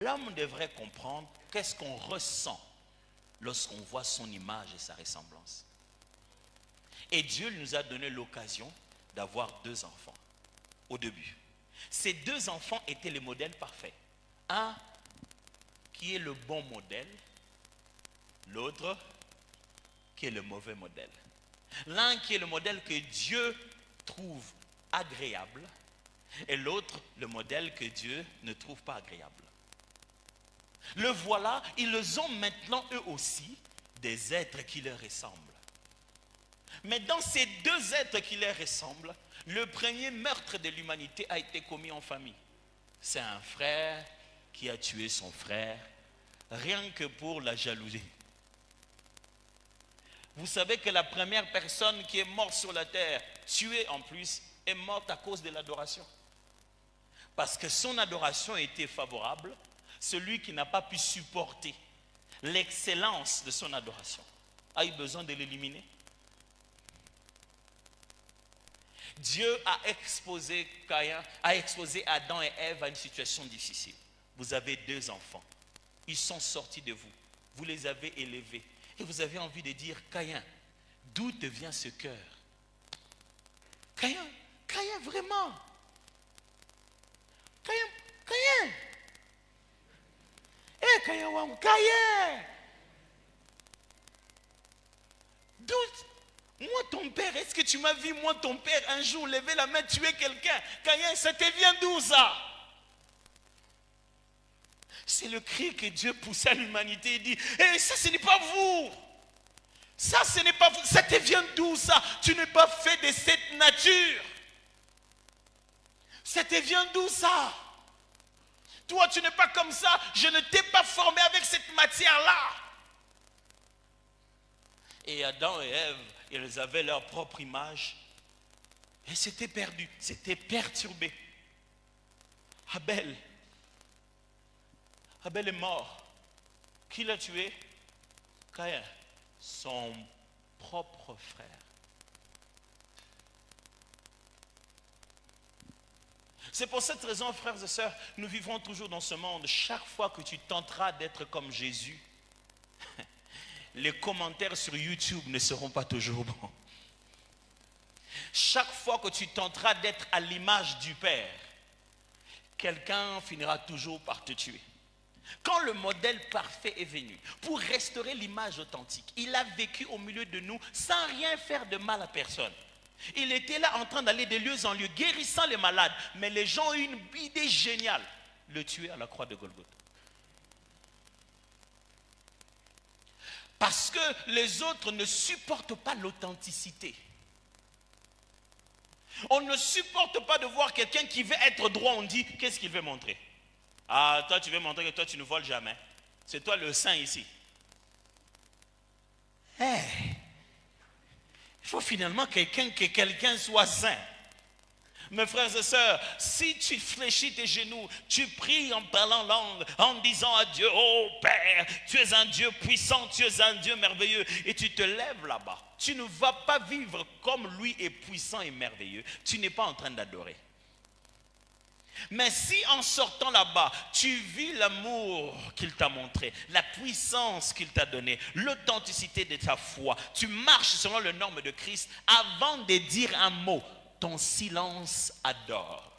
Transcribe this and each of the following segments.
L'homme devrait comprendre qu'est-ce qu'on ressent lorsqu'on voit son image et sa ressemblance. Et Dieu nous a donné l'occasion d'avoir 2 enfants au début. Ces 2 enfants étaient les modèles parfaits. Un qui est le bon modèle, l'autre qui est le mauvais modèle. L'un qui est le modèle que Dieu trouve agréable et l'autre le modèle que Dieu ne trouve pas agréable. Le voilà, ils ont maintenant eux aussi des êtres qui leur ressemblent. Mais dans ces 2 êtres qui leur ressemblent, le premier meurtre de l'humanité a été commis en famille. C'est un frère qui a tué son frère, rien que pour la jalousie. Vous savez que la première personne qui est morte sur la terre, tuée en plus, est morte à cause de l'adoration. Parce que son adoration était favorable, celui qui n'a pas pu supporter l'excellence de son adoration a eu besoin de l'éliminer. Dieu a exposé Adam et Ève à une situation difficile. Vous avez 2 enfants. Ils sont sortis de vous. Vous les avez élevés. Et vous avez envie de dire, Caïn, d'où te vient ce cœur? Caïn, vraiment? Caïn. Eh, Caïn. D'où? Moi, ton père, est-ce que tu m'as vu, moi, ton père, un jour, lever la main, tuer quelqu'un? Caïn, ça te vient d'où, ça? C'est le cri que Dieu poussait à l'humanité. Il dit, hey, ça, ce n'est pas vous. Ça, ce n'est pas vous. Ça te vient d'où, ça? Tu n'es pas fait de cette nature. Ça te vient d'où, ça? Toi, tu n'es pas comme ça. Je ne t'ai pas formé avec cette matière-là. Et Adam et Ève, ils avaient leur propre image. Et c'était perdu, c'était perturbé. Abel est mort. Qui l'a tué? Caïn, son propre frère. C'est pour cette raison, frères et sœurs, nous vivrons toujours dans ce monde. Chaque fois que tu tenteras d'être comme Jésus, les commentaires sur YouTube ne seront pas toujours bons. Chaque fois que tu tenteras d'être à l'image du Père, quelqu'un finira toujours par te tuer. Quand le modèle parfait est venu, pour restaurer l'image authentique, il a vécu au milieu de nous sans rien faire de mal à personne. Il était là en train d'aller de lieu en lieu, guérissant les malades. Mais les gens ont eu une idée géniale, le tuer à la croix de Golgotha. Parce que les autres ne supportent pas l'authenticité. On ne supporte pas de voir quelqu'un qui veut être droit. On dit, qu'est-ce qu'il veut montrer? Ah, toi tu veux montrer que toi tu ne voles jamais. C'est toi le saint ici. Hey, il faut finalement que quelqu'un soit saint. Mes frères et sœurs, si tu fléchis tes genoux, tu pries en parlant langue, en disant à Dieu, oh Père, tu es un Dieu puissant, tu es un Dieu merveilleux, et tu te lèves là-bas, tu ne vas pas vivre comme lui est puissant et merveilleux, tu n'es pas en train d'adorer. Mais si en sortant là-bas, tu vis l'amour qu'il t'a montré, la puissance qu'il t'a donnée, l'authenticité de ta foi, tu marches selon les normes de Christ, avant de dire un mot, ton silence adore.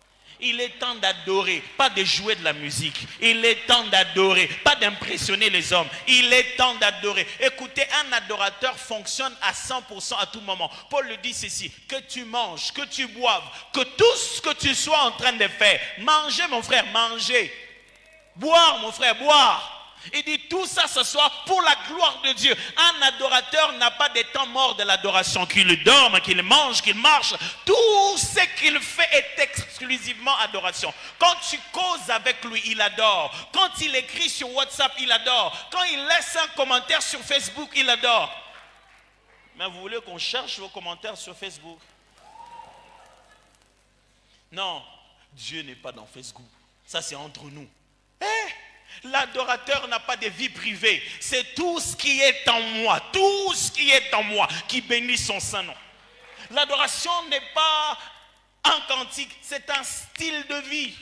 Il est temps d'adorer, pas de jouer de la musique. Il est temps d'adorer, pas d'impressionner les hommes. Il est temps d'adorer. Écoutez, un adorateur fonctionne à 100% à tout moment. Paul le dit ceci, que tu manges, que tu boives, que tout ce que tu sois en train de faire, manger mon frère, manger. Boire mon frère, boire. Il dit tout ça, ce soit pour la gloire de Dieu. Un adorateur n'a pas de temps mort de l'adoration. Qu'il dorme, qu'il mange, qu'il marche. Tout ce qu'il fait est exclusivement adoration. Quand tu causes avec lui, il adore. Quand il écrit sur WhatsApp, il adore. Quand il laisse un commentaire sur Facebook, il adore. Mais vous voulez qu'on cherche vos commentaires sur Facebook? Non, Dieu n'est pas dans Facebook. Ça, c'est entre nous. L'adorateur n'a pas de vie privée. C'est tout ce qui est en moi. Tout ce qui est en moi qui bénit son saint nom. L'adoration n'est pas un cantique, c'est un style de vie.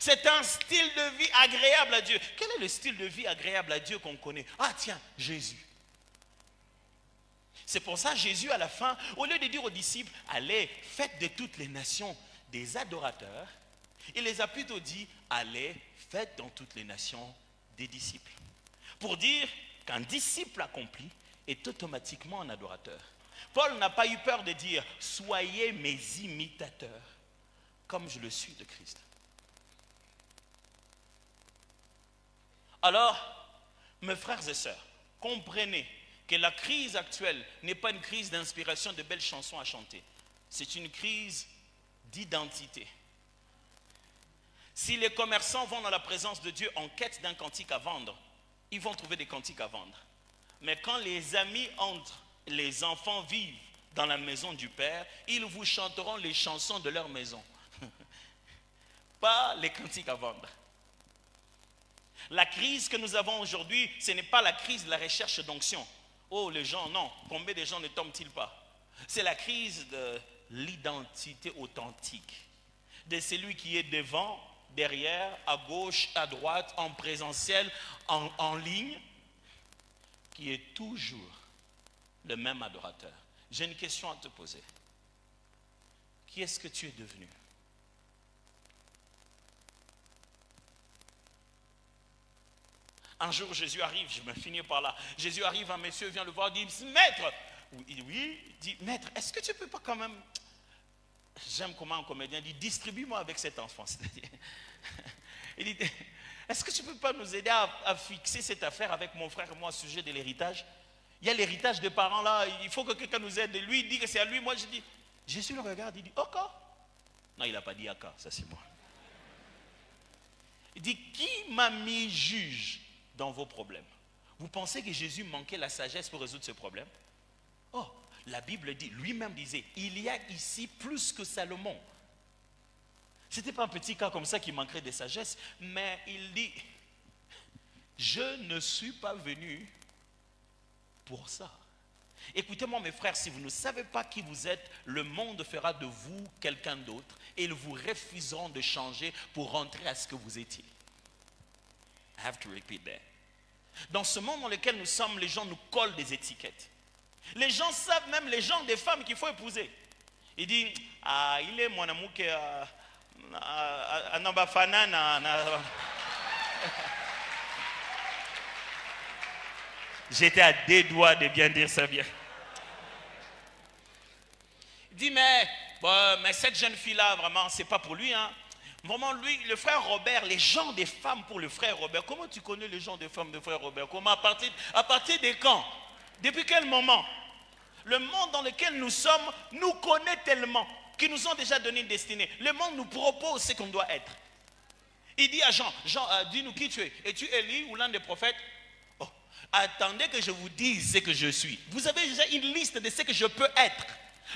C'est un style de vie agréable à Dieu. Quel est le style de vie agréable à Dieu qu'on connaît? Ah tiens, Jésus. C'est pour ça Jésus à la fin, au lieu de dire aux disciples, allez, faites de toutes les nations des adorateurs, il les a plutôt dit, allez, faites dans toutes les nations des disciples. Pour dire qu'un disciple accompli est automatiquement un adorateur. Paul n'a pas eu peur de dire, soyez mes imitateurs, comme je le suis de Christ. Alors, mes frères et sœurs, comprenez que la crise actuelle n'est pas une crise d'inspiration de belles chansons à chanter. C'est une crise d'identité. Si les commerçants vont dans la présence de Dieu en quête d'un cantique à vendre, ils vont trouver des cantiques à vendre. Mais quand les amis entrent, les enfants vivent dans la maison du Père, ils vous chanteront les chansons de leur maison. Pas les cantiques à vendre. La crise que nous avons aujourd'hui, ce n'est pas la crise de la recherche d'onction. Oh, les gens, non. Combien de gens ne tombent-ils pas? C'est la crise de l'identité authentique. De celui qui est devant, derrière, à gauche, à droite, en présentiel, en ligne, qui est toujours le même adorateur. J'ai une question à te poser. Qui est-ce que tu es devenu? Un jour, Jésus arrive, je me finis par là. Jésus arrive, un monsieur vient le voir, dit, maître. Il dit, oui, il dit, maître, est-ce que tu ne peux pas quand même... J'aime comment un comédien dit, distribue-moi avec cet enfant. Il dit, est-ce que tu ne peux pas nous aider à fixer cette affaire avec mon frère et moi au sujet de l'héritage? Il y a l'héritage des parents là, il faut que quelqu'un nous aide. Et lui, il dit que c'est à lui. Moi, je dis, Jésus le regarde, il dit, ok. Non, il n'a pas dit ok, ça c'est moi. Il dit, qui m'a mis juge dans vos problèmes? Vous pensez que Jésus manquait la sagesse pour résoudre ce problème? Oh, la Bible dit, lui-même disait, il y a ici plus que Salomon. Ce n'était pas un petit cas comme ça qui manquerait de sagesse, mais il dit, je ne suis pas venu pour ça. Écoutez-moi mes frères, si vous ne savez pas qui vous êtes, le monde fera de vous quelqu'un d'autre et ils vous refuseront de changer pour rentrer à ce que vous étiez. I have to repeat that. Dans ce monde dans lequel nous sommes, les gens nous collent des étiquettes. Les gens savent, même les gens des femmes qu'il faut épouser. Il dit, ah, il est mon amour qui J'étais à des doigts de bien dire ça bien. Il dit, mais cette jeune fille-là, vraiment, c'est pas pour lui, hein. Vraiment, lui, le frère Robert, les gens des femmes pour le frère Robert. Comment tu connais les gens des femmes de frère Robert? Comment, à partir de quand? Depuis quel moment? Le monde dans lequel nous sommes nous connaît tellement qu'ils nous ont déjà donné une destinée. Le monde nous propose ce qu'on doit être. Il dit à Jean, dis-nous qui tu es. Es-tu Élie ou l'un des prophètes? Oh, attendez que je vous dise ce que je suis. Vous avez déjà une liste de ce que je peux être.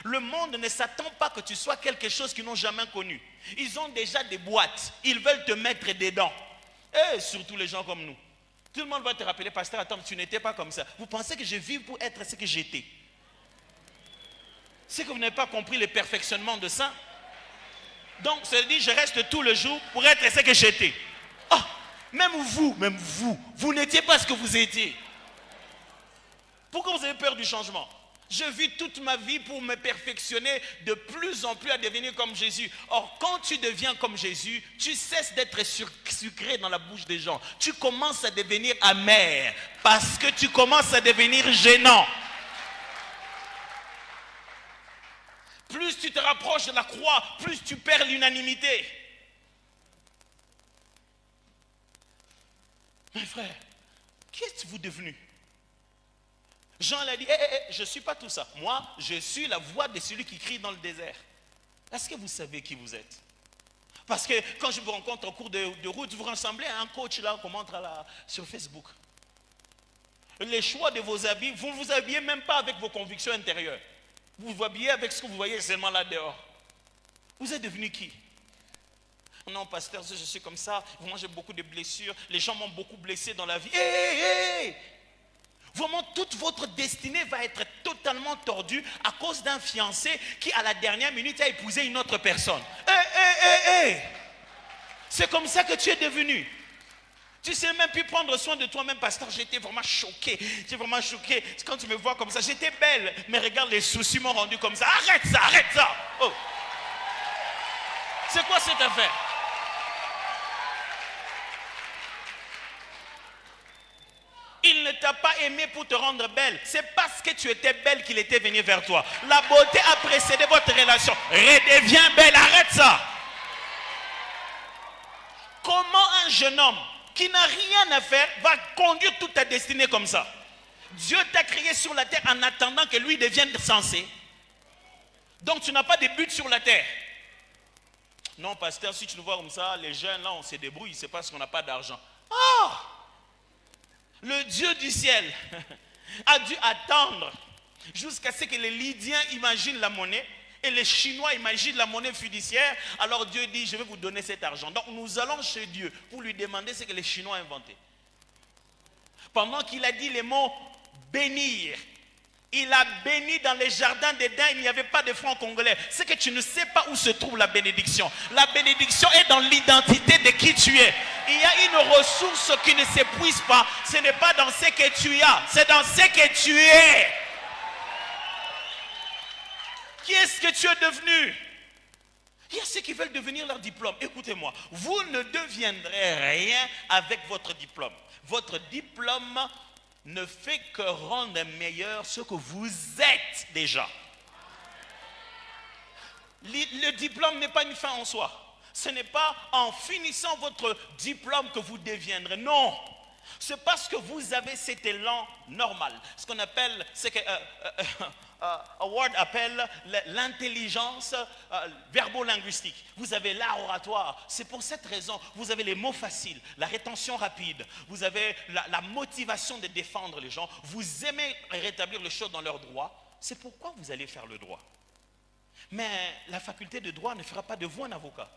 Le monde ne s'attend pas que tu sois quelque chose qu'ils n'ont jamais connu. Ils ont déjà des boîtes. Ils veulent te mettre dedans. Et surtout les gens comme nous. Tout le monde va te rappeler, pasteur, attends, tu n'étais pas comme ça. Vous pensez que je vis pour être ce que j'étais? C'est que vous n'avez pas compris le perfectionnement de ça. Donc, ça veut dire, je reste tout le jour pour être ce que j'étais. Oh, même vous n'étiez pas ce que vous étiez. Pourquoi vous avez peur du changement? Je vis toute ma vie pour me perfectionner de plus en plus à devenir comme Jésus. Or, quand tu deviens comme Jésus, tu cesses d'être sucré dans la bouche des gens. Tu commences à devenir amer parce que tu commences à devenir gênant. Plus tu te rapproches de la croix, plus tu perds l'unanimité. Mes frères, qui êtes-vous devenus? Jean l'a dit, je ne suis pas tout ça. Moi, je suis la voix de celui qui crie dans le désert. Est-ce que vous savez qui vous êtes? Parce que quand je vous rencontre au cours de route, vous ressemblez à un coach là qu'on montre sur Facebook. Les choix de vos habits, vous ne vous habillez même pas avec vos convictions intérieures. Vous vous habillez avec ce que vous voyez seulement là dehors. Vous êtes devenu qui? Non, pasteur, je suis comme ça. Moi, j'ai beaucoup de blessures. Les gens m'ont beaucoup blessé dans la vie. Vraiment, toute votre destinée va être totalement tordue à cause d'un fiancé qui, à la dernière minute, a épousé une autre personne. C'est comme ça que tu es devenu. Tu ne sais même plus prendre soin de toi-même, pasteur. J'étais vraiment choqué. J'étais vraiment choqué. Quand tu me vois comme ça, j'étais belle. Mais regarde, les soucis m'ont rendu comme ça. Arrête ça, arrête ça. Oh. C'est quoi cette affaire? Il ne t'a pas aimé pour te rendre belle. C'est parce que tu étais belle qu'il était venu vers toi. La beauté a précédé votre relation. Redeviens belle, arrête ça. Comment un jeune homme qui n'a rien à faire va conduire toute ta destinée comme ça? Dieu t'a créé sur la terre en attendant que lui devienne sensé. Donc tu n'as pas de but sur la terre. Non, pasteur, si tu nous vois comme ça, les jeunes là, on se débrouille, c'est parce qu'on n'a pas d'argent. Ah! Le Dieu du ciel a dû attendre jusqu'à ce que les Lydiens imaginent la monnaie et les Chinois imaginent la monnaie fiduciaire. Alors Dieu dit, je vais vous donner cet argent. Donc nous allons chez Dieu pour lui demander ce que les Chinois ont inventé. Pendant qu'il a dit les mots bénir, il a béni dans les jardins d'Éden, il n'y avait pas de francs congolais. C'est que tu ne sais pas où se trouve la bénédiction. La bénédiction est dans l'identité de qui tu es. Il y a une ressource qui ne s'épuise pas. Ce n'est pas dans ce que tu as, c'est dans ce que tu es. Qui est-ce que tu es devenu? Il y a ceux qui veulent devenir leur diplôme. Écoutez-moi, vous ne deviendrez rien avec votre diplôme. Votre diplôme ne fait que rendre meilleur ce que vous êtes déjà. Le diplôme n'est pas une fin en soi. Ce n'est pas en finissant votre diplôme que vous deviendrez. Non. C'est parce que vous avez cet élan normal. Ce qu'on appelle, ce que Howard appelle l'intelligence verbo-linguistique. Vous avez l'art oratoire. C'est pour cette raison, vous avez les mots faciles, la rétention rapide. Vous avez la motivation de défendre les gens. Vous aimez rétablir les choses dans leur droit. C'est pourquoi vous allez faire le droit. Mais la faculté de droit ne fera pas de vous un avocat.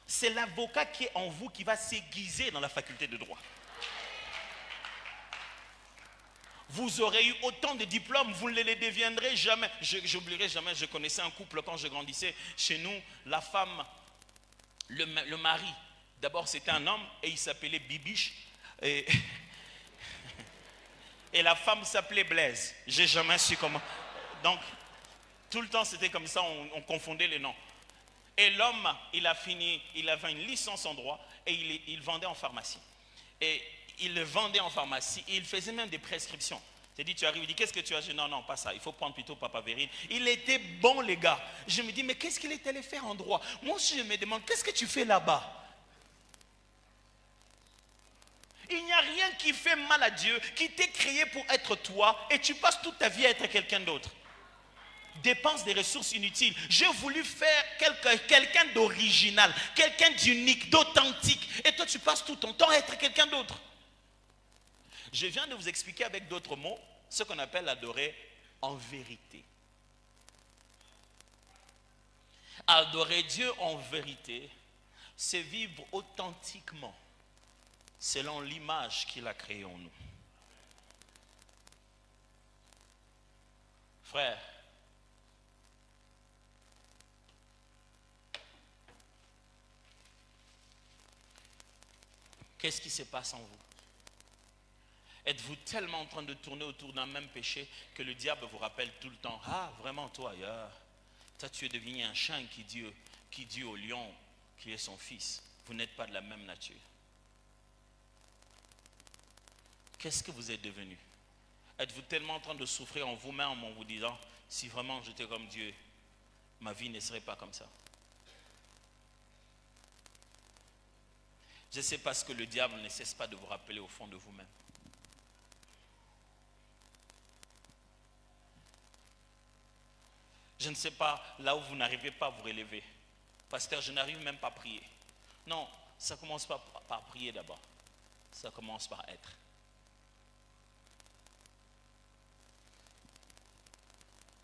C'est l'avocat qui est en vous qui va s'aiguiser dans la faculté de droit. Vous aurez eu autant de diplômes, vous ne les deviendrez jamais. J'oublierai jamais, je connaissais un couple quand je grandissais chez nous, la femme, le mari, d'abord c'était un homme et il s'appelait Bibiche et la femme s'appelait Blaise. J'ai jamais su comment. Donc, tout le temps c'était comme ça, on confondait les noms. Et l'homme, il avait une licence en droit et il vendait en pharmacie. Et il le vendait en pharmacie et il faisait même des prescriptions. C'est-à-dire, tu arrives, il dit, qu'est-ce que tu as? Je dis, non, non, pas ça, il faut prendre plutôt Papavérine. Il était bon, les gars. Je me dis, mais qu'est-ce qu'il est allé faire en droit? Moi aussi, je me demande, qu'est-ce que tu fais là-bas? Il n'y a rien qui fait mal à Dieu, qui t'est créé pour être toi et tu passes toute ta vie à être quelqu'un d'autre. Dépense des ressources inutiles. J'ai voulu faire quelqu'un d'original, quelqu'un d'unique, d'authentique. Et toi, tu passes tout ton temps à être quelqu'un d'autre. Je viens de vous expliquer avec d'autres mots ce qu'on appelle adorer en vérité. Adorer Dieu en vérité, c'est vivre authentiquement, selon l'image qu'il a créée en nous. Frère, qu'est-ce qui se passe en vous? Êtes-vous tellement en train de tourner autour d'un même péché que le diable vous rappelle tout le temps, ah vraiment toi, toi tu es devenu un chien qui dit au lion qui est son fils, vous n'êtes pas de la même nature. Qu'est-ce que vous êtes devenu? Êtes-vous tellement en train de souffrir en vous-même en vous disant, si vraiment j'étais comme Dieu, ma vie ne serait pas comme ça? Je sais parce que le diable ne cesse pas de vous rappeler au fond de vous-même. Je ne sais pas, là où vous n'arrivez pas à vous relever. Pasteur, je n'arrive même pas à prier. Non, ça ne commence pas par prier d'abord. Ça commence par être.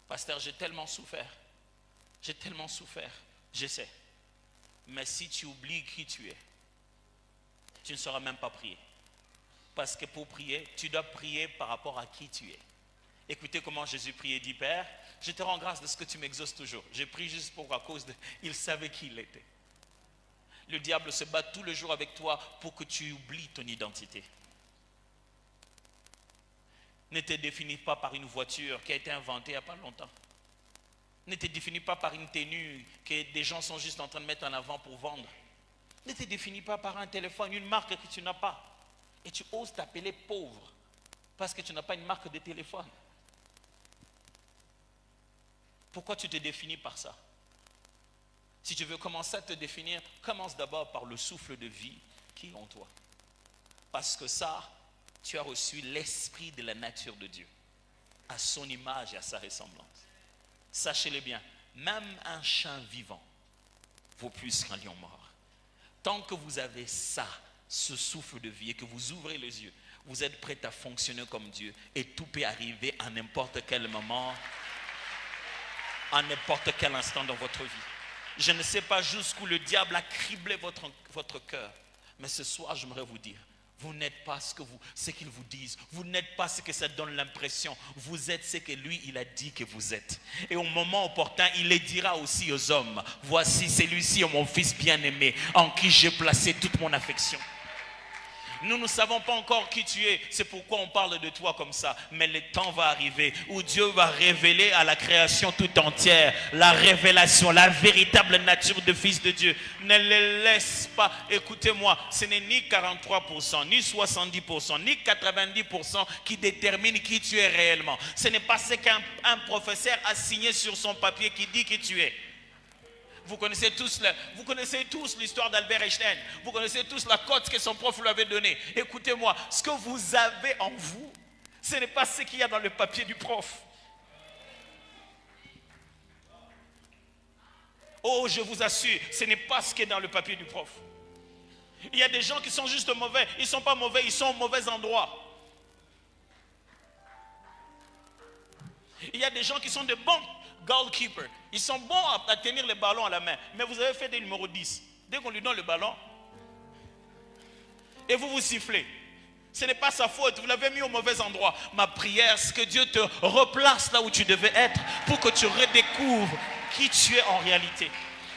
Pasteur, j'ai tellement souffert. J'ai tellement souffert. Je sais. Mais si tu oublies qui tu es, tu ne sauras même pas prier. Parce que pour prier, tu dois prier par rapport à qui tu es. Écoutez comment Jésus priait, dit, Père, je te rends grâce de ce que tu m'exauces toujours. J'ai prié juste pour à cause de... Il savait qui il était. Le diable se bat tout le jour avec toi pour que tu oublies ton identité. Ne te définis pas par une voiture qui a été inventée il n'y a pas longtemps. Ne te définis pas par une tenue que des gens sont juste en train de mettre en avant pour vendre. Ne te définis pas par un téléphone, une marque que tu n'as pas. Et tu oses t'appeler pauvre parce que tu n'as pas une marque de téléphone. Pourquoi tu te définis par ça? Si tu veux commencer à te définir, commence d'abord par le souffle de vie qui est en toi. Parce que ça, tu as reçu l'esprit de la nature de Dieu, à son image et à sa ressemblance. Sachez-le bien, même un chien vivant vaut plus qu'un lion mort. Tant que vous avez ça, ce souffle de vie, et que vous ouvrez les yeux, vous êtes prêt à fonctionner comme Dieu, et tout peut arriver à n'importe quel moment, à n'importe quel instant dans votre vie. Je ne sais pas jusqu'où le diable a criblé votre cœur, mais ce soir, j'aimerais vous dire, vous n'êtes pas ce qu'ils vous disent. Vous n'êtes pas ce que ça donne l'impression. Vous êtes ce que lui, il a dit que vous êtes. Et au moment opportun, il le dira aussi aux hommes. Voici celui-ci, mon fils bien-aimé, en qui j'ai placé toute mon affection. Nous ne savons pas encore qui tu es. C'est pourquoi on parle de toi comme ça. Mais le temps va arriver où Dieu va révéler à la création tout entière la révélation, la véritable nature de fils de Dieu. Ne le laisse pas. Écoutez-moi, ce n'est ni 43%, ni 70%, ni 90% qui détermine qui tu es réellement. Ce n'est pas ce qu'un professeur a signé sur son papier qui dit qui tu es. Vous connaissez tous l'histoire d'Albert Einstein. Vous connaissez tous la cote que son prof lui avait donnée. Écoutez-moi, ce que vous avez en vous, ce n'est pas ce qu'il y a dans le papier du prof. Oh, je vous assure, ce n'est pas ce qui est dans le papier du prof. Il y a des gens qui sont juste mauvais. Ils ne sont pas mauvais, ils sont au mauvais endroit. Il y a des gens qui sont de bons goalkeepers. Ils sont bons à tenir le ballon à la main. Mais vous avez fait des numéros 10. Dès qu'on lui donne le ballon, et vous sifflez. Ce n'est pas sa faute, vous l'avez mis au mauvais endroit. Ma prière, c'est que Dieu te replace là où tu devais être pour que tu redécouvres qui tu es en réalité.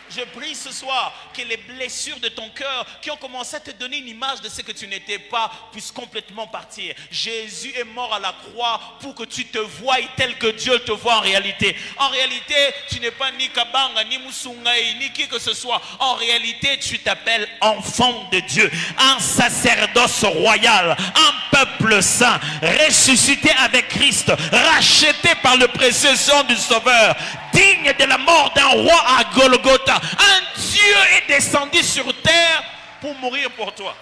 Je prie ce soir que les blessures de ton cœur qui ont commencé à te donner une image de ce que tu n'étais pas puissent complètement partir. Jésus est mort à la croix pour que tu te voies tel que Dieu te voit en réalité. En réalité, tu n'es pas ni Kabanga, ni Musungai, ni qui que ce soit. En réalité, tu t'appelles enfant de Dieu, un sacerdoce royal, un peuple saint, ressuscité avec Christ, racheté par le précieux sang du Sauveur, digne de la mort d'un roi à Golgotha. Un Dieu est descendu sur terre pour mourir pour toi.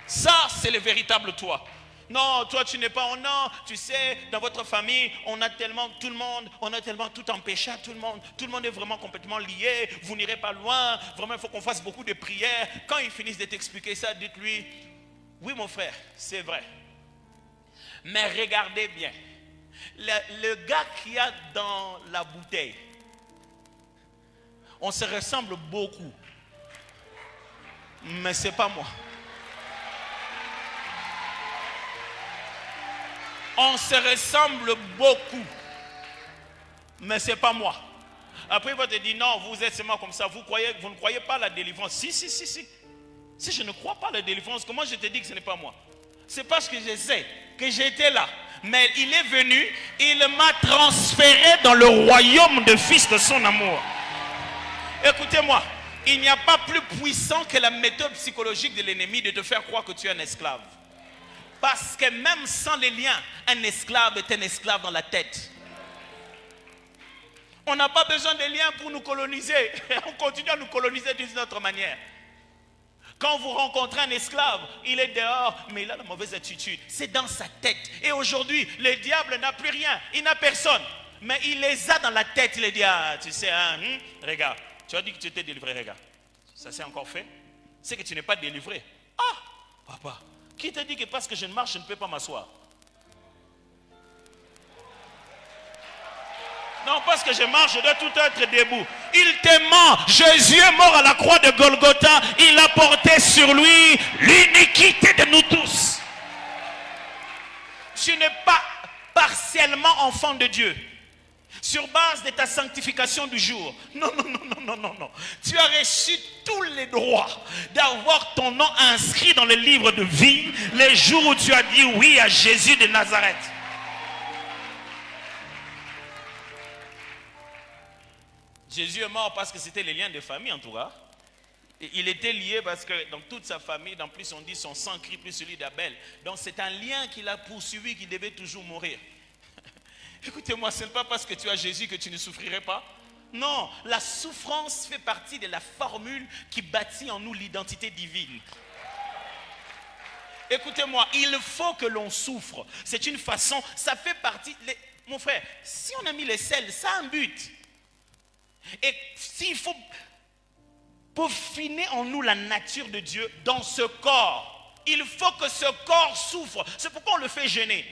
Ça, c'est le véritable toi. Non, toi tu n'es pas en non. Tu sais, dans votre famille, on a tellement tout empêché à tout le monde est vraiment complètement lié. Vous n'irez pas loin. Vraiment, il faut qu'on fasse beaucoup de prières. Quand ils finissent de t'expliquer ça, dites-lui, oui mon frère, c'est vrai. Mais regardez bien. Le gars qu'il y a dans la bouteille, on se ressemble beaucoup, mais ce n'est pas moi. On se ressemble beaucoup, mais ce n'est pas moi. Après, il va te dire, non, vous êtes seulement comme ça, vous ne croyez pas à la délivrance. Si. Si je ne crois pas à la délivrance, comment je te dis que ce n'est pas moi? C'est parce que je sais que j'étais là. Mais il est venu, il m'a transféré dans le royaume de fils de son amour. Écoutez-moi, il n'y a pas plus puissant que la méthode psychologique de l'ennemi de te faire croire que tu es un esclave. Parce que même sans les liens, un esclave est un esclave dans la tête. On n'a pas besoin de liens pour nous coloniser. On continue à nous coloniser d'une autre manière. Quand vous rencontrez un esclave, il est dehors, mais il a la mauvaise attitude. C'est dans sa tête. Et aujourd'hui, le diable n'a plus rien. Il n'a personne. Mais il les a dans la tête. Il les dit, ah, tu sais, regarde, tu as dit que tu étais délivré, regarde. Ça s'est encore fait. C'est que tu n'es pas délivré. Ah, papa, qui t'a dit que parce que je ne marche, je ne peux pas m'asseoir? Non, parce que je marche, je dois tout être debout. Il te ment. Jésus est mort à la croix de Golgotha. Il a porté sur lui l'iniquité de nous tous. Tu n'es pas partiellement enfant de Dieu. sur base de ta sanctification du jour. Non, non, non, non, non, non, non. Tu as reçu tous les droits d'avoir ton nom inscrit dans le livre de vie les jours où tu as dit oui à Jésus de Nazareth. Jésus est mort parce que c'était les liens de famille en tout cas. Et il était lié parce que dans toute sa famille, en plus on dit son sang crie plus celui d'Abel. Donc c'est un lien qu'il a poursuivi, qu'il devait toujours mourir. Écoutez-moi, ce n'est pas parce que tu as Jésus que tu ne souffrirais pas. Non, la souffrance fait partie de la formule qui bâtit en nous l'identité divine. Écoutez-moi, il faut que l'on souffre. C'est une façon, ça fait partie... Mon frère, si on a mis les sels, ça a un but. Et s'il faut peaufiner en nous la nature de Dieu dans ce corps, il faut que ce corps souffre. C'est pourquoi on le fait gêner.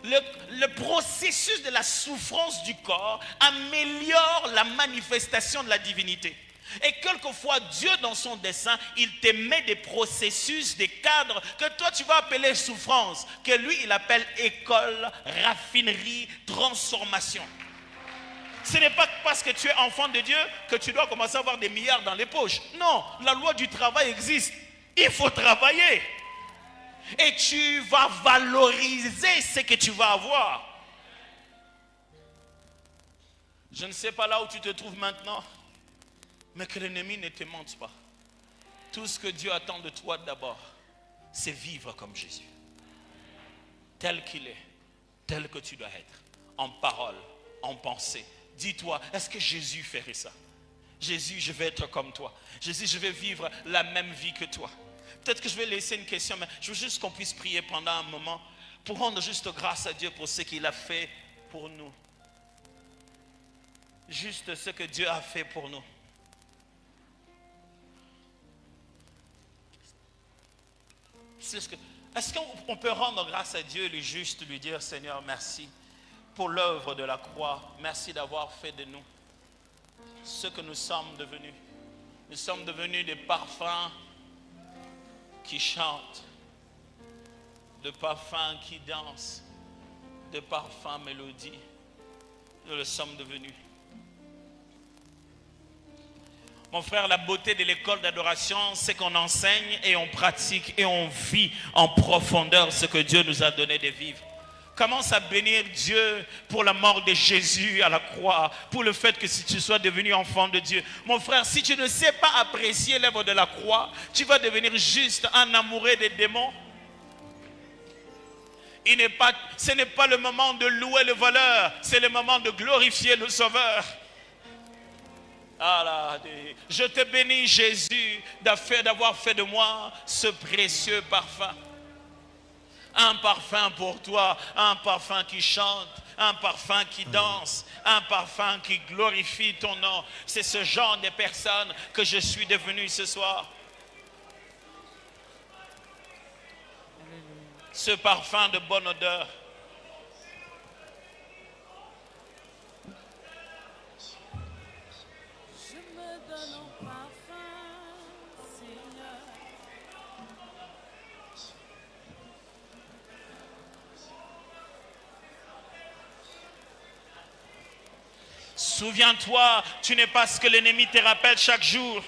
Le processus de la souffrance du corps améliore la manifestation de la divinité. Et quelquefois, Dieu dans son dessein, il te met des processus, des cadres que toi tu vas appeler souffrance, que lui il appelle école, raffinerie, transformation. Ce n'est pas parce que tu es enfant de Dieu que tu dois commencer à avoir des milliards dans les poches. Non, la loi du travail existe. Il faut travailler. Et tu vas valoriser ce que tu vas avoir. Je ne sais pas là où tu te trouves maintenant, mais que l'ennemi ne te mente pas. Tout ce que Dieu attend de toi d'abord, c'est vivre comme Jésus. Tel qu'il est, tel que tu dois être, en parole, en pensée. Dis-toi, est-ce que Jésus ferait ça? Jésus, je vais être comme toi. Jésus, je vais vivre la même vie que toi. Peut-être que je vais laisser une question, mais je veux juste qu'on puisse prier pendant un moment pour rendre juste grâce à Dieu pour ce qu'il a fait pour nous. Juste ce que Dieu a fait pour nous. Est-ce qu'on peut rendre grâce à Dieu, lui juste lui dire, Seigneur, merci pour l'œuvre de la croix. Merci d'avoir fait de nous ce que nous sommes devenus. Nous sommes devenus des parfums qui chantent, de parfums qui dansent, de parfums mélodies. Nous le sommes devenus. Mon frère, la beauté de l'école d'adoration, c'est qu'on enseigne et on pratique et on vit en profondeur ce que Dieu nous a donné de vivre. Commence à bénir Dieu pour la mort de Jésus à la croix, pour le fait que si tu sois devenu enfant de Dieu. Mon frère, si tu ne sais pas apprécier l'œuvre de la croix, tu vas devenir juste un amoureux des démons. Ce n'est pas le moment de louer le voleur, c'est le moment de glorifier le Sauveur. Je te bénis, Jésus, d'avoir fait de moi ce précieux parfum. Un parfum pour toi, un parfum qui chante, un parfum qui danse, un parfum qui glorifie ton nom. C'est ce genre de personne que je suis devenu ce soir. Ce parfum de bonne odeur. Souviens-toi, tu n'es pas ce que l'ennemi te rappelle chaque jour.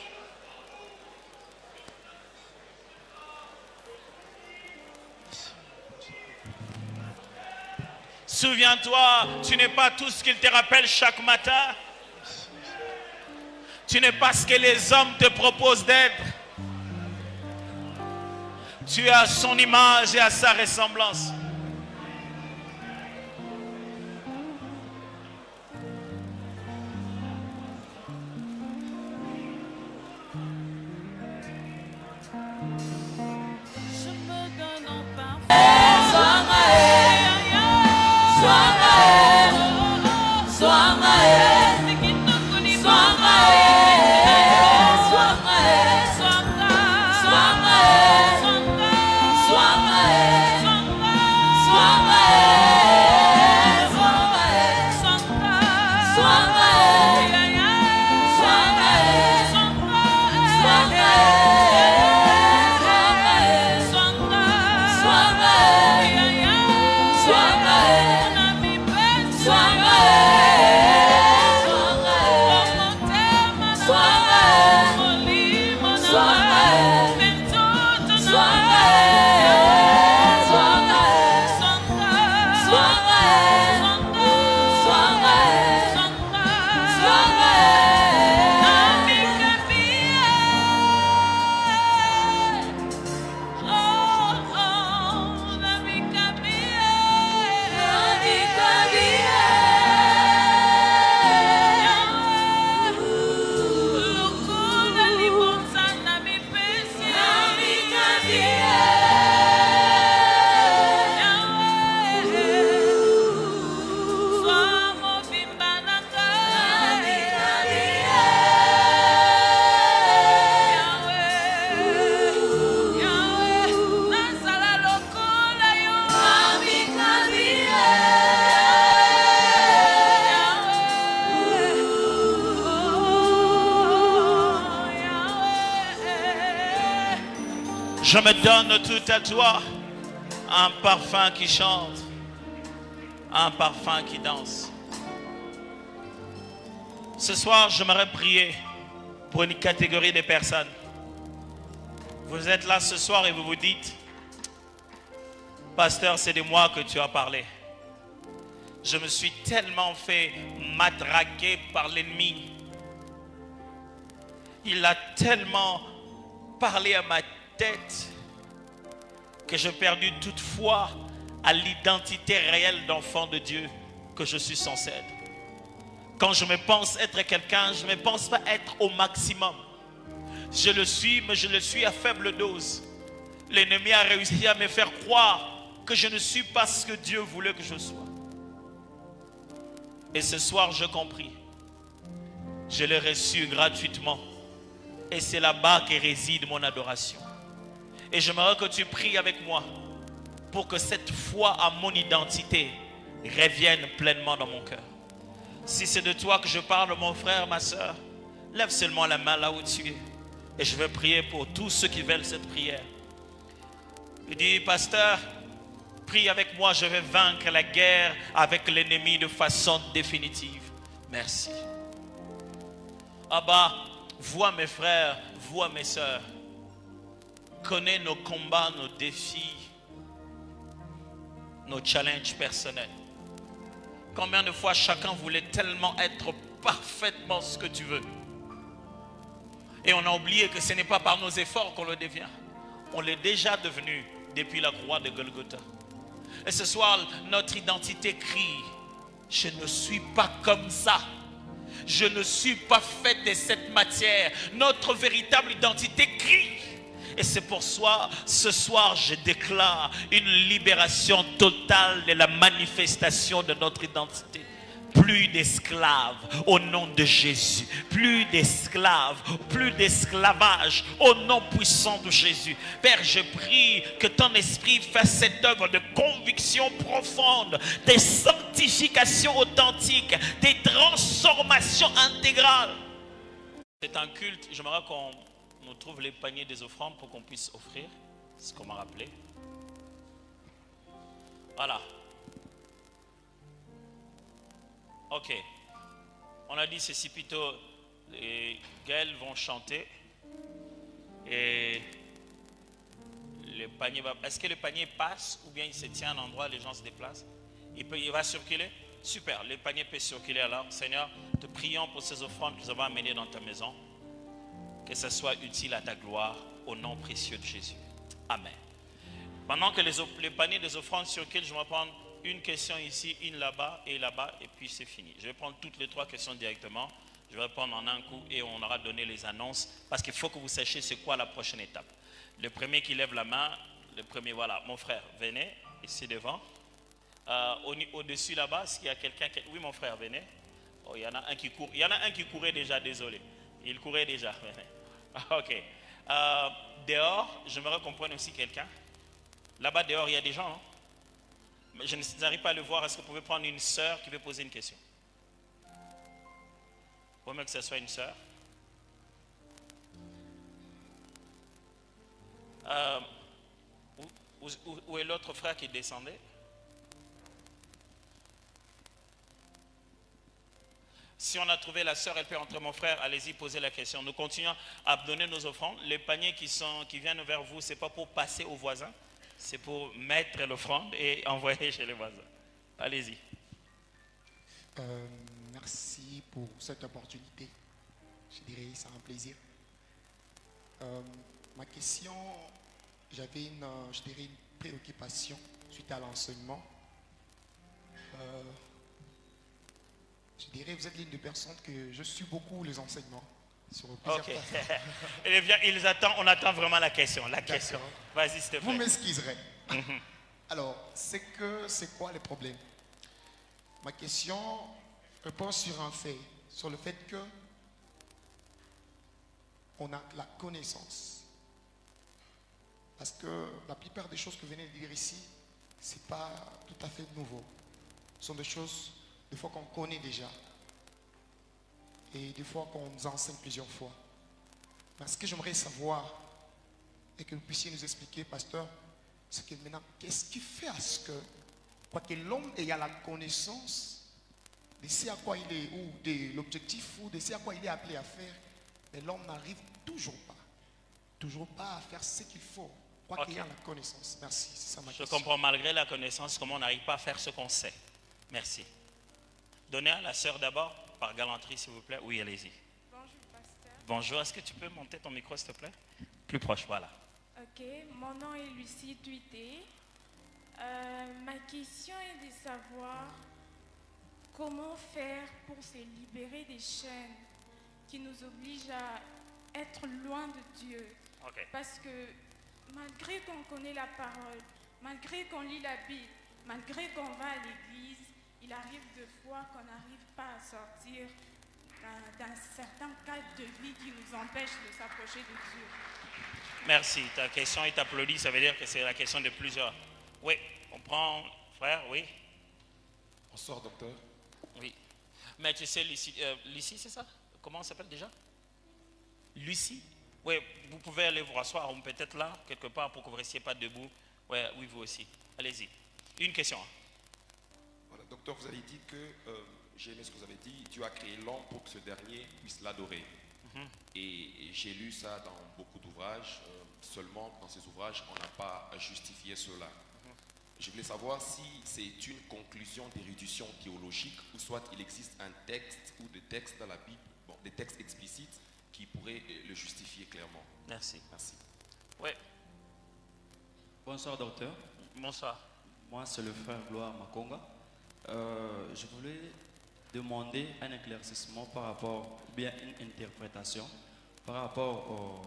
Souviens-toi, tu n'es pas tout ce qu'il te rappelle chaque matin. Tu n'es pas ce que les hommes te proposent d'être. Tu es à son image et à sa ressemblance. Je me donne tout à toi, un parfum qui chante, un parfum qui danse. Ce soir, j'aimerais prier pour une catégorie de personnes. Vous êtes là ce soir et vous vous dites, pasteur, c'est de moi que tu as parlé. Je me suis tellement fait matraquer par l'ennemi. Il a tellement parlé à ma tête que j'ai perdu toute foi à l'identité réelle d'enfant de Dieu que je suis censé être. Quand je me pense être quelqu'un, je ne me pense pas être au maximum. Je le suis, mais je le suis à faible dose. L'ennemi a réussi à me faire croire que je ne suis pas ce que Dieu voulait que je sois. Et ce soir, j'ai compris. Je l'ai reçu gratuitement. Et c'est là-bas que réside mon adoration. Et j'aimerais que tu pries avec moi pour que cette foi à mon identité revienne pleinement dans mon cœur. Si c'est de toi que je parle, mon frère, ma soeur, lève seulement la main là où tu es. Et je vais prier pour tous ceux qui veulent cette prière. Il dit, pasteur, prie avec moi, je vais vaincre la guerre avec l'ennemi de façon définitive. Merci. Abba, vois mes frères, vois mes soeurs. Connais nos combats, nos défis, nos challenges personnels. Combien de fois chacun voulait tellement être parfaitement ce que tu veux. Et on a oublié que ce n'est pas par nos efforts qu'on le devient. On l'est déjà devenu depuis la croix de Golgotha. Et ce soir, notre identité crie, je ne suis pas comme ça. Je ne suis pas fait de cette matière. Notre véritable identité crie. Et c'est pour ça, ce soir, je déclare une libération totale de la manifestation de notre identité. Plus d'esclaves au nom de Jésus. Plus d'esclaves, plus d'esclavage au nom puissant de Jésus. Père, je prie que ton esprit fasse cette œuvre de conviction profonde, de sanctification authentique, des transformations intégrales. C'est un culte, j'aimerais qu'on nous trouve les paniers des offrandes pour qu'on puisse offrir. C'est ce qu'on m'a rappelé. Voilà. Ok. On a dit ceci plutôt. Les Gaëls vont chanter. Et le panier va. Est-ce que le panier passe ou bien il se tient à un endroit, les gens se déplacent? Il va circuler? Super. Le panier peut circuler alors. Seigneur, te prions pour ces offrandes que nous avons amenées dans ta maison. Que ça soit utile à ta gloire, au nom précieux de Jésus. Amen. Pendant que les paniers des offrandes circulent, je vais prendre une question ici, une là-bas, et puis c'est fini. Je vais prendre toutes les trois questions directement. Je vais répondre en un coup et on aura donné les annonces. Parce qu'il faut que vous sachiez c'est quoi la prochaine étape. Le premier qui lève la main, le premier, voilà, mon frère, venez, ici devant. Au-dessus là-bas, est-ce qu'il y a quelqu'un qui... Oui, mon frère, venez. Oh, il y en a un qui court. Il y en a un qui courait déjà, désolé. Il courait déjà. Ok. Dehors, j'aimerais qu'on prenne aussi quelqu'un. Là-bas, dehors, il y a des gens. Hein? Mais je n'arrive pas à le voir. Est-ce que vous pouvez prendre une sœur qui veut poser une question? Faut même que ce soit une sœur. Où est l'autre frère qui descendait? Si on a trouvé la sœur, elle peut entrer, mon frère, allez-y, posez la question. Nous continuons à donner nos offrandes. Les paniers qui viennent vers vous, ce n'est pas pour passer aux voisins, c'est pour mettre l'offrande et envoyer chez les voisins. Allez-y. Merci pour cette opportunité. Je dirais, c'est un plaisir. Ma question, j'avais une préoccupation suite à l'enseignement. Je dirais, vous êtes l'une des personnes que je suis beaucoup les enseignements. sur plusieurs Ok. plateformes. Eh bien, on attend vraiment la question. La question. Vas-y, s'il te Vous plaît. m'excuserez. Alors, c'est quoi le problème? Ma question repose sur un fait, sur le fait que on a la connaissance. Parce que la plupart des choses que vous venez de dire ici, ce n'est pas tout à fait nouveau. Ce sont des choses, des fois, qu'on connaît déjà. Et des fois, qu'on nous enseigne plusieurs fois. Mais ce que j'aimerais savoir, et que vous puissiez nous expliquer, pasteur, c'est que maintenant, qu'est-ce qui fait à ce que, quoique l'homme ait la connaissance de ce à quoi il est, ou de l'objectif, ou de ce à quoi il est appelé à faire, mais l'homme n'arrive toujours pas à faire ce qu'il faut, quoiqu'il y ait la connaissance. Merci, c'est ça ma question. Je comprends, malgré la connaissance, comment on n'arrive pas à faire ce qu'on sait. Merci. Donnez à la sœur d'abord, par galanterie, s'il vous plaît. Oui, allez-y. Bonjour, pasteur. Bonjour, est-ce que tu peux monter ton micro, s'il te plaît? Plus proche, voilà. Ok, mon nom est Lucie Tuité. Ma question est de savoir comment faire pour se libérer des chaînes qui nous obligent à être loin de Dieu. Ok. Parce que malgré qu'on connaît la parole, malgré qu'on lit la Bible, malgré qu'on va à l'église, il arrive des fois qu'on n'arrive pas à sortir d'un certain cadre de vie qui nous empêche de s'approcher de Dieu. Merci. Ta question est applaudie, ça veut dire que c'est la question de plusieurs. Oui, on prend, frère, oui. Bonsoir, docteur. Oui. Mais tu sais, Lucie, c'est ça? Comment on s'appelle déjà? Lucie? Oui, vous pouvez aller vous rasseoir, ou peut-être là, quelque part, pour que vous ne restiez pas debout. Ouais, oui, vous aussi. Allez-y. Une question. Voilà, docteur, vous avez dit que, j'ai aimé ce que vous avez dit, Dieu a créé l'homme pour que ce dernier puisse l'adorer. Et j'ai lu ça dans beaucoup d'ouvrages, seulement dans ces ouvrages, on n'a pas justifié cela. Je voulais savoir si c'est une conclusion d'érudition théologique ou soit il existe un texte ou des textes dans la Bible, bon, des textes explicites qui pourraient le justifier clairement. Merci. Merci. Oui, Bonsoir docteur, bonsoir. moi c'est le frère Gloire Makonga. Je voulais demander un éclaircissement par rapport, ou bien une interprétation par rapport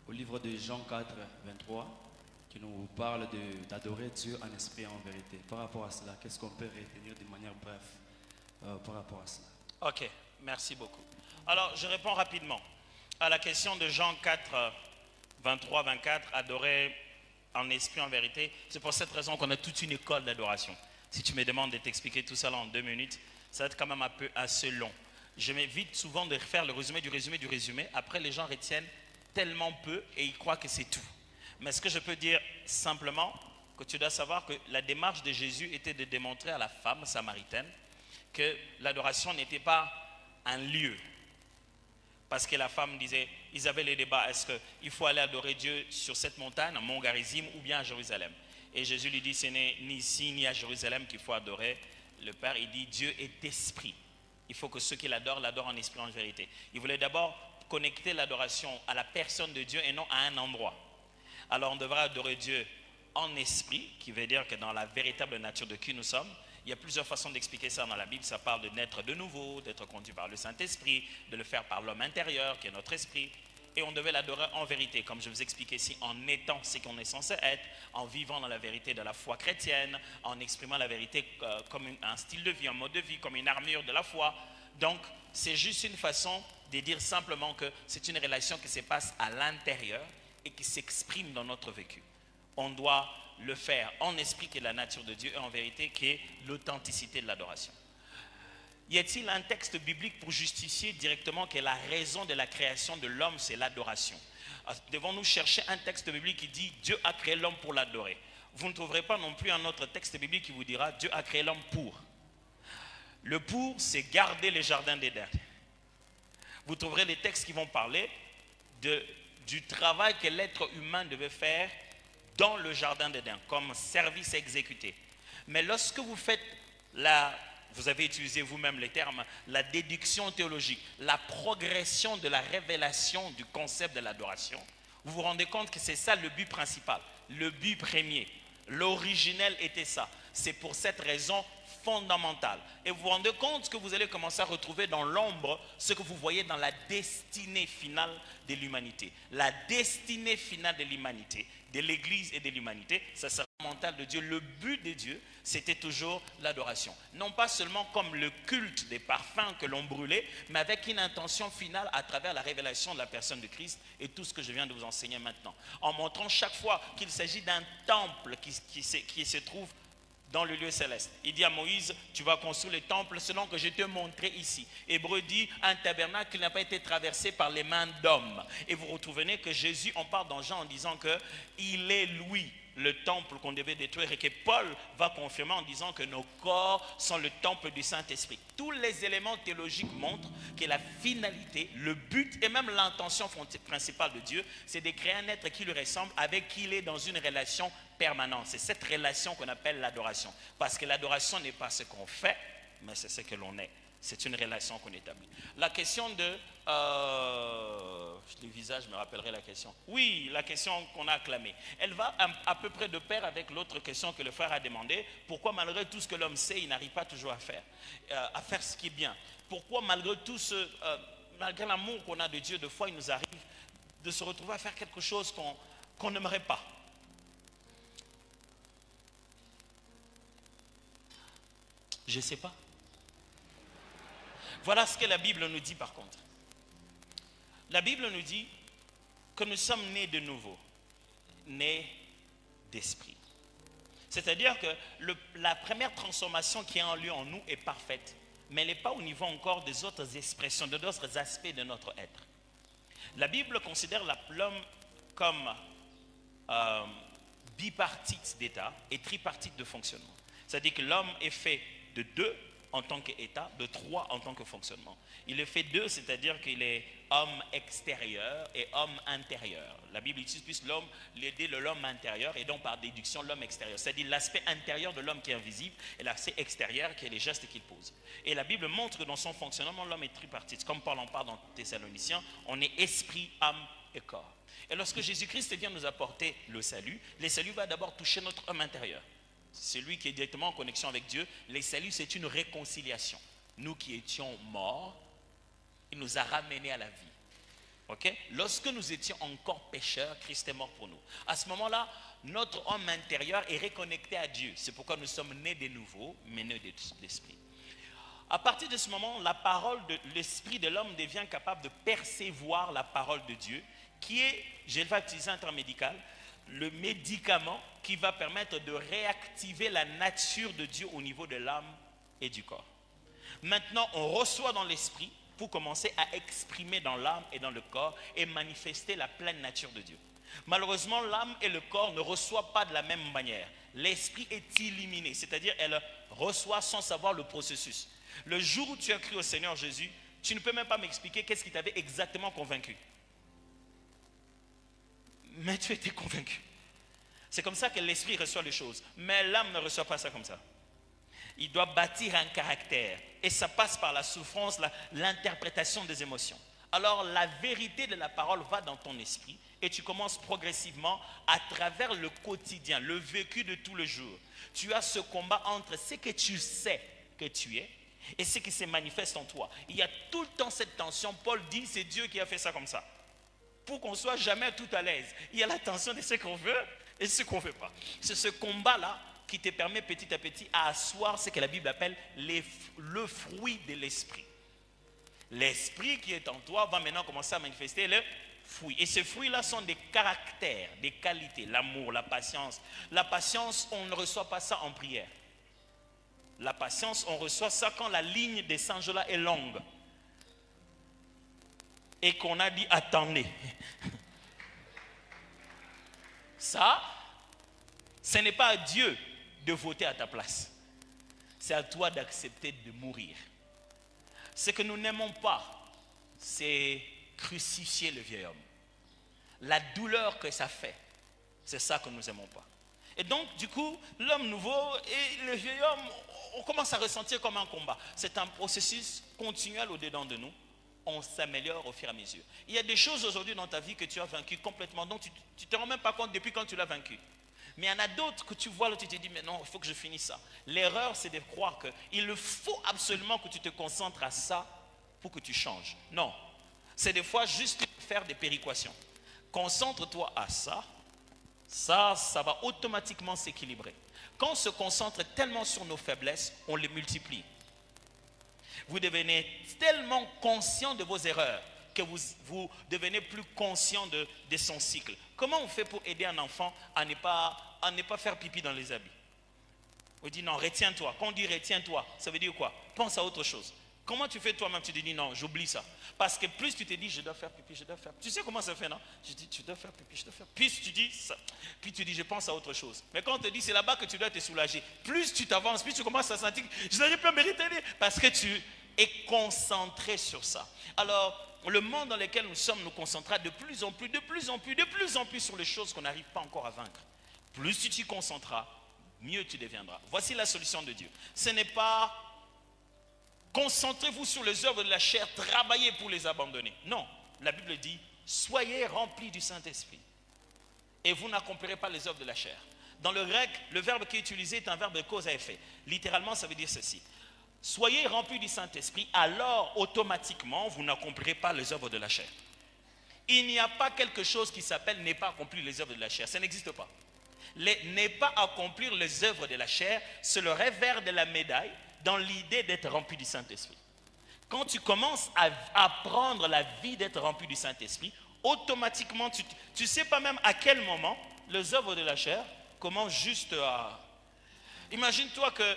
au livre de Jean 4, 23 qui nous parle d'adorer Dieu en esprit et en vérité. Par rapport à cela, qu'est-ce qu'on peut retenir de manière brève par rapport à cela? Ok, merci beaucoup. Alors, je réponds rapidement à la question de Jean 4, 23, 24, adorer en esprit, en vérité. C'est pour cette raison qu'on a toute une école d'adoration. Si tu me demandes de t'expliquer tout ça là en 2 minutes, ça va être quand même un peu assez long. Je m'évite souvent de faire le résumé du résumé du résumé. Après, les gens retiennent tellement peu et ils croient que c'est tout. Mais ce que je peux dire simplement, que tu dois savoir que la démarche de Jésus était de démontrer à la femme samaritaine que l'adoration n'était pas un lieu. Parce que la femme disait, ils avaient les débats, est-ce qu'il faut aller adorer Dieu sur cette montagne, à Mont Garizim, ou bien à Jérusalem? Et Jésus lui dit, ce n'est ni ici ni à Jérusalem qu'il faut adorer le Père. Il dit, Dieu est esprit. Il faut que ceux qui l'adorent, l'adorent en esprit, en vérité. Il voulait d'abord connecter l'adoration à la personne de Dieu et non à un endroit. Alors on devra adorer Dieu en esprit, qui veut dire que dans la véritable nature de qui nous sommes. Il y a plusieurs façons d'expliquer ça dans la Bible. Ça parle de naître de nouveau, d'être conduit par le Saint-Esprit, de le faire par l'homme intérieur, qui est notre esprit. Et on devait l'adorer en vérité, comme je vous explique ici, en étant ce qu'on est censé être, en vivant dans la vérité de la foi chrétienne, en exprimant la vérité comme un style de vie, un mode de vie, comme une armure de la foi. Donc, c'est juste une façon de dire simplement que c'est une relation qui se passe à l'intérieur et qui s'exprime dans notre vécu. On doit le faire en esprit, qui est la nature de Dieu, et en vérité, qui est l'authenticité de l'adoration. Y a-t-il un texte biblique pour justifier directement que la raison de la création de l'homme, c'est l'adoration? Devons-nous chercher un texte biblique qui dit Dieu a créé l'homme pour l'adorer? Vous ne trouverez pas non plus un autre texte biblique qui vous dira Dieu a créé l'homme pour. Le pour, c'est garder les jardins d'Éden. Vous trouverez des textes qui vont parler du travail que l'être humain devait faire dans le jardin d'Éden, comme service exécuté. Mais lorsque vous faites vous avez utilisé vous-même les termes, la déduction théologique, la progression de la révélation du concept de l'adoration, vous vous rendez compte que c'est ça le but principal, le but premier. L'originel était ça. C'est pour cette raison, fondamentale. Et vous vous rendez compte que vous allez commencer à retrouver dans l'ombre ce que vous voyez dans la destinée finale de l'humanité. La destinée finale de l'humanité, de l'Église et de l'humanité, ça sera mental de Dieu. Le but de Dieu, c'était toujours l'adoration. Non pas seulement comme le culte des parfums que l'on brûlait, mais avec une intention finale à travers la révélation de la personne de Christ et tout ce que je viens de vous enseigner maintenant. En montrant chaque fois qu'il s'agit d'un temple qui se trouve dans le lieu céleste. Il dit à Moïse, tu vas construire le temple selon que je t'ai montré ici. Hébreu dit, un tabernacle qui n'a pas été traversé par les mains d'hommes. Et vous retrouvez que Jésus en parle dans Jean en disant qu'il est lui le temple qu'on devait détruire et que Paul va confirmer en disant que nos corps sont le temple du Saint-Esprit. Tous les éléments théologiques montrent que la finalité, le but et même l'intention principale de Dieu, c'est de créer un être qui lui ressemble, avec qui il est dans une relation permanente. C'est cette relation qu'on appelle l'adoration. Parce que l'adoration n'est pas ce qu'on fait, mais c'est ce que l'on est. C'est une relation qu'on établit. La question de... le visage me rappellerait la question. Oui, la question qu'on a acclamée. Elle va à peu près de pair avec l'autre question que le frère a demandé. Pourquoi malgré tout ce que l'homme sait, il n'arrive pas toujours à faire ce qui est bien? Pourquoi malgré tout malgré l'amour qu'on a de Dieu, de fois il nous arrive de se retrouver à faire quelque chose qu'on n'aimerait pas? Je ne sais pas. Voilà ce que la Bible nous dit par contre. La Bible nous dit que nous sommes nés de nouveau, nés d'esprit. C'est-à-dire que la première transformation qui est en lieu en nous est parfaite, mais elle n'est pas au niveau encore des autres expressions, de d'autres aspects de notre être. La Bible considère l'homme comme bipartite d'état et tripartite de fonctionnement. C'est-à-dire que l'homme est fait de deux en tant qu'état, de trois en tant que fonctionnement. Il est fait deux, c'est-à-dire qu'il est homme extérieur et homme intérieur. La Bible utilise plus l'aider de l'homme intérieur et donc par déduction l'homme extérieur. C'est-à-dire l'aspect intérieur de l'homme qui est invisible et l'aspect extérieur qui est les gestes qu'il pose. Et la Bible montre que dans son fonctionnement, l'homme est tripartite. Comme Paul en parle dans Thessaloniciens, on est esprit, âme et corps. Et lorsque Jésus-Christ vient nous apporter le salut va d'abord toucher notre homme intérieur. Celui qui est directement en connexion avec Dieu. Le salut, c'est une réconciliation. Nous qui étions morts, il nous a ramenés à la vie. Okay? Lorsque nous étions encore pécheurs, Christ est mort pour nous. À ce moment-là, notre homme intérieur est reconnecté à Dieu. C'est pourquoi nous sommes nés de nouveau, mais nés de l'esprit. À partir de ce moment, la parole de l'esprit de l'homme devient capable de percevoir la parole de Dieu, qui est, je vais utiliser un terme médical, le médicament qui va permettre de réactiver la nature de Dieu au niveau de l'âme et du corps. Maintenant, on reçoit dans l'esprit pour commencer à exprimer dans l'âme et dans le corps et manifester la pleine nature de Dieu. Malheureusement, l'âme et le corps ne reçoivent pas de la même manière. L'esprit est illuminé, c'est-à-dire elle reçoit sans savoir le processus. Le jour où tu as cru au Seigneur Jésus, tu ne peux même pas m'expliquer qu'est-ce qui t'avait exactement convaincu. Mais tu étais convaincu. C'est comme ça que l'esprit reçoit les choses. Mais l'âme ne reçoit pas ça comme ça. Il doit bâtir un caractère. Et ça passe par la souffrance, l'interprétation des émotions. Alors la vérité de la parole va dans ton esprit. Et tu commences progressivement à travers le quotidien, le vécu de tout le jour. Tu as ce combat entre ce que tu sais que tu es et ce qui se manifeste en toi. Il y a tout le temps cette tension. Paul dit, c'est Dieu qui a fait ça comme ça. Pour qu'on soit jamais tout à l'aise. Il y a la tension de ce qu'on veut et ce qu'on ne veut pas. C'est ce combat-là qui te permet petit à petit à asseoir ce que la Bible appelle le fruit de l'esprit. L'esprit qui est en toi va maintenant commencer à manifester le fruit. Et ces fruits-là sont des caractères, des qualités, l'amour, la patience. La patience, on ne reçoit pas ça en prière. La patience, on reçoit ça quand la ligne des Saint-Jola est longue. Et qu'on a dit attendez. Ça, ce n'est pas à Dieu de voter à ta place. C'est à toi d'accepter de mourir. Ce que nous n'aimons pas, c'est crucifier le vieil homme. La douleur que ça fait, c'est ça que nous n'aimons pas. Et donc, du coup, l'homme nouveau et le vieil homme, on commence à ressentir comme un combat. C'est un processus continuel au-dedans de nous. On s'améliore au fur et à mesure. Il y a des choses aujourd'hui dans ta vie que tu as vaincues complètement, donc tu ne te rends même pas compte depuis quand tu l'as vaincu. Mais il y en a d'autres que tu vois là, tu te dis, mais non, il faut que je finisse ça. L'erreur, c'est de croire qu'il faut absolument que tu te concentres à ça pour que tu changes. Non, c'est des fois juste faire des péréquations. Concentre-toi à ça, ça va automatiquement s'équilibrer. Quand on se concentre tellement sur nos faiblesses, on les multiplie. Vous devenez tellement conscient de vos erreurs que vous devenez plus conscient de son cycle. Comment on fait pour aider un enfant à ne pas faire pipi dans les habits? On dit non, retiens-toi. Quand on dit retiens-toi, ça veut dire quoi? Pense à autre chose. Comment tu fais toi-même? Tu te dis non, j'oublie ça. Parce que plus tu te dis je dois faire pipi, je dois faire. Tu sais comment ça fait, non? Je dis tu dois faire pipi, je dois faire. Plus tu dis ça, puis tu dis je pense à autre chose. Mais quand on te dit c'est là-bas que tu dois te soulager, plus tu t'avances, plus tu commences à sentir que je n'arrive pas à mériter parce que tu es concentré sur ça. Alors, le monde dans lequel nous sommes nous concentrera de plus en plus sur les choses qu'on n'arrive pas encore à vaincre. Plus tu t'y concentreras, mieux tu deviendras. Voici la solution de Dieu. Ce n'est pas concentrez-vous sur les œuvres de la chair, travaillez pour les abandonner. Non, la Bible dit, soyez remplis du Saint-Esprit et vous n'accomplirez pas les œuvres de la chair. Dans le grec, le verbe qui est utilisé est un verbe de cause à effet. Littéralement, ça veut dire ceci. Soyez remplis du Saint-Esprit, alors automatiquement, vous n'accomplirez pas les œuvres de la chair. Il n'y a pas quelque chose qui s'appelle ne pas accomplir les œuvres de la chair. Ça n'existe pas. Ne pas accomplir les œuvres de la chair, c'est le revers de la médaille dans l'idée d'être rempli du Saint-Esprit. Quand tu commences à apprendre la vie d'être rempli du Saint-Esprit, automatiquement, tu ne sais pas même à quel moment les œuvres de la chair commencent juste à... Imagine-toi que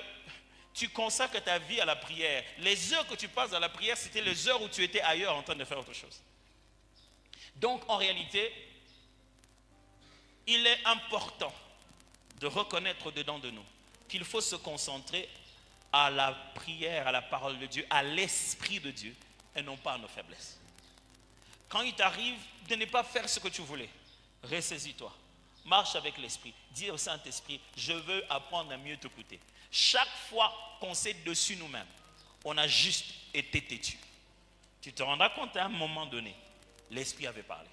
tu consacres ta vie à la prière. Les heures que tu passes à la prière, c'était les heures où tu étais ailleurs en train de faire autre chose. Donc, en réalité, il est important de reconnaître au-dedans de nous qu'il faut se concentrer à la prière, à la parole de Dieu, à l'Esprit de Dieu, et non pas à nos faiblesses. Quand il t'arrive de ne pas faire ce que tu voulais, ressaisis-toi. Marche avec l'Esprit. Dis au Saint-Esprit, je veux apprendre à mieux t'écouter. Chaque fois qu'on s'est dessus nous-mêmes, on a juste été têtu. Tu te rendras compte à un moment donné, l'Esprit avait parlé.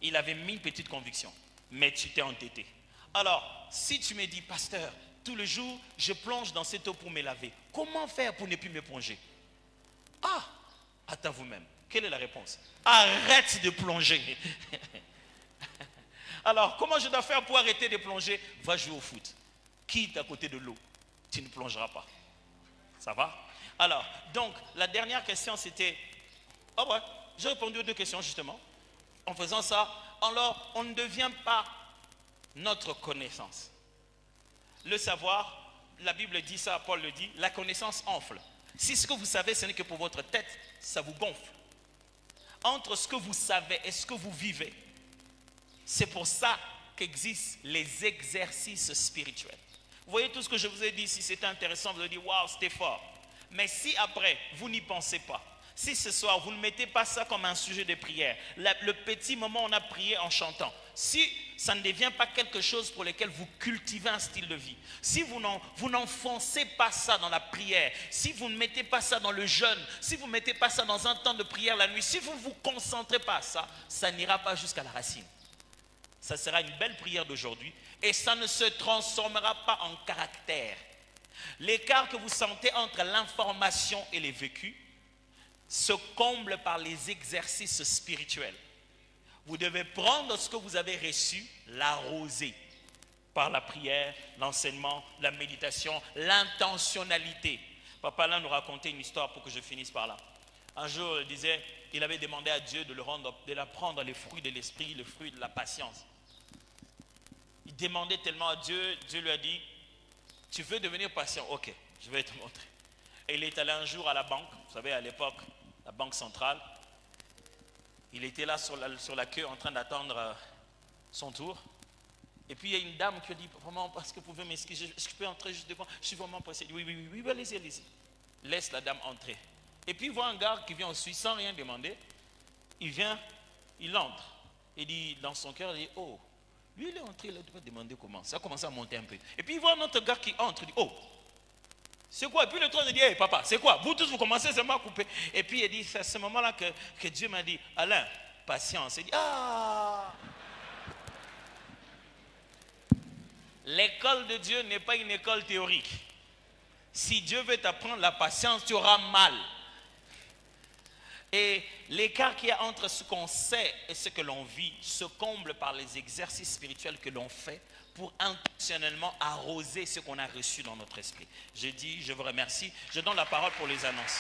Il avait mis une petite conviction, mais tu t'es entêté. Alors, si tu me dis, pasteur, tout le jour, je plonge dans cette eau pour me laver. Comment faire pour ne plus me plonger? Ah, attends vous-même. Quelle est la réponse? Arrête de plonger. Alors, comment je dois faire pour arrêter de plonger? Va jouer au foot. Quitte à côté de l'eau. Tu ne plongeras pas. Ça va? Alors, donc, la dernière question, c'était... Oh ouais, j'ai répondu aux deux questions, justement. En faisant ça, alors, on ne devient pas notre connaissance. Le savoir, la Bible dit ça, Paul le dit, la connaissance enfle. Si ce que vous savez, ce n'est que pour votre tête, ça vous gonfle. Entre ce que vous savez et ce que vous vivez, c'est pour ça qu'existent les exercices spirituels. Vous voyez tout ce que je vous ai dit, si c'était intéressant, vous allez dire, waouh, c'était fort. Mais si après, vous n'y pensez pas, si ce soir, vous ne mettez pas ça comme un sujet de prière, le petit moment où on a prié en chantant, si ça ne devient pas quelque chose pour lequel vous cultivez un style de vie, si vous n'enfoncez pas ça dans la prière, si vous ne mettez pas ça dans le jeûne, si vous ne mettez pas ça dans un temps de prière la nuit, si vous ne vous concentrez pas à ça, ça n'ira pas jusqu'à la racine. Ça sera une belle prière d'aujourd'hui et ça ne se transformera pas en caractère. L'écart que vous sentez entre l'information et les vécus se comble par les exercices spirituels. Vous devez prendre ce que vous avez reçu, l'arroser par la prière, l'enseignement, la méditation, l'intentionnalité. Papa là nous racontait une histoire pour que je finisse par là. Un jour, il disait, il avait demandé à Dieu de l'apprendre les fruits de l'esprit, les fruits de la patience. Il demandait tellement à Dieu, Dieu lui a dit, tu veux devenir patient? Ok, je vais te montrer. Et il est allé un jour à la banque, vous savez à l'époque, la banque centrale. Il était là sur la queue en train d'attendre son tour. Et puis il y a une dame qui a dit, vraiment, est-ce que vous pouvez m'excuser, est-ce que je peux entrer juste devant? Je suis vraiment pressé. Oui, allez-y, allez-y. Laisse la dame entrer. Et puis il voit un gars qui vient ensuite sans rien demander. Il vient, il entre. Il dit, dans son cœur, il dit, oh, lui il est entré, il doit demander comment. Ça a commencé à monter un peu. Et puis il voit un autre gars qui entre, il dit, oh, c'est quoi? Et puis le troisième il dit, hey papa, c'est quoi? Vous tous vous commencez seulement à couper. Et puis il dit, c'est à ce moment-là que Dieu m'a dit, Alain, patience. Il dit, ah! l'école de Dieu n'est pas une école théorique. Si Dieu veut t'apprendre la patience, tu auras mal. Et l'écart qu'il y a entre ce qu'on sait et ce que l'on vit se comble par les exercices spirituels que l'on fait pour intentionnellement arroser ce qu'on a reçu dans notre esprit. Je dis, je vous remercie. Je donne la parole pour les annonces.